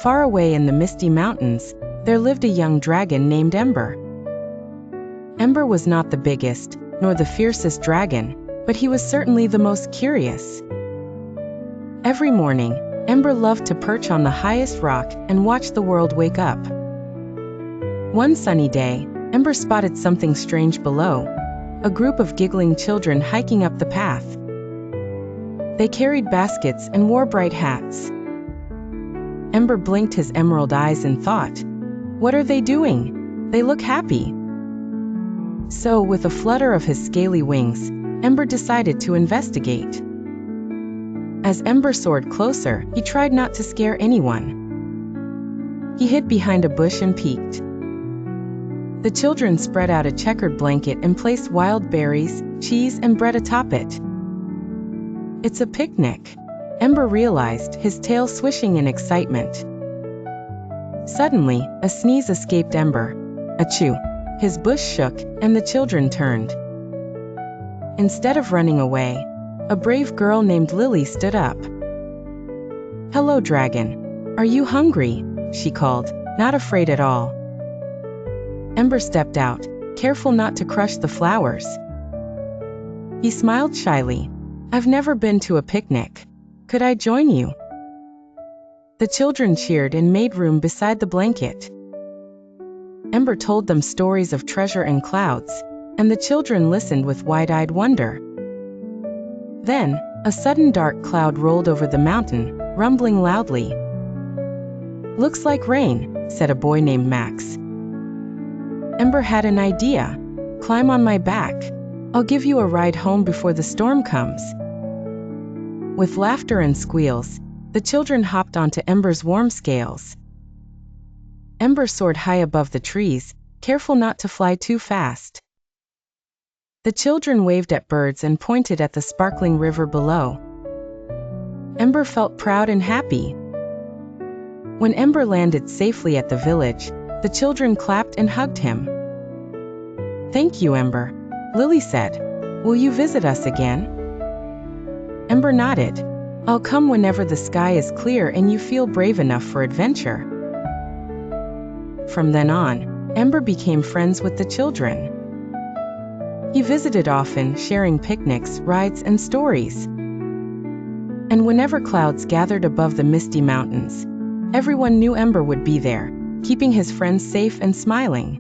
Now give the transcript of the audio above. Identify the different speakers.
Speaker 1: Far away in the misty mountains, there lived a young dragon named Ember. Ember was not the biggest, nor the fiercest dragon, but he was certainly the most curious. Every morning, Ember loved to perch on the highest rock and watch the world wake up. One sunny day, Ember spotted something strange below, a group of giggling children hiking up the path. They carried baskets and wore bright hats. Ember blinked his emerald eyes and thought, "What are they doing? They look happy." So, with a flutter of his scaly wings, Ember decided to investigate. As Ember soared closer, he tried not to scare anyone. He hid behind a bush and peeked. The children spread out a checkered blanket and placed wild berries, cheese, and bread atop it. "It's a picnic," Ember realized, his tail swishing in excitement. Suddenly, a sneeze escaped Ember. Achoo! His bush shook, and the children turned. Instead of running away, a brave girl named Lily stood up. "Hello, dragon. Are you hungry?" she called, not afraid at all. Ember stepped out, careful not to crush the flowers. He smiled shyly. "I've never been to a picnic. Could I join you?" The children cheered and made room beside the blanket. Ember told them stories of treasure and clouds, and the children listened with wide-eyed wonder. Then, a sudden dark cloud rolled over the mountain, rumbling loudly. "Looks like rain," said a boy named Max. Ember had an idea. "Climb on my back. I'll give you a ride home before the storm comes." With laughter and squeals, the children hopped onto Ember's warm scales. Ember soared high above the trees, careful not to fly too fast. The children waved at birds and pointed at the sparkling river below. Ember felt proud and happy. When Ember landed safely at the village, the children clapped and hugged him. "Thank you, Ember," Lily said. "Will you visit us again?" Ember nodded. "I'll come whenever the sky is clear and you feel brave enough for adventure." From then on, Ember became friends with the children. He visited often, sharing picnics, rides, and stories. And whenever clouds gathered above the misty mountains, everyone knew Ember would be there, keeping his friends safe and smiling.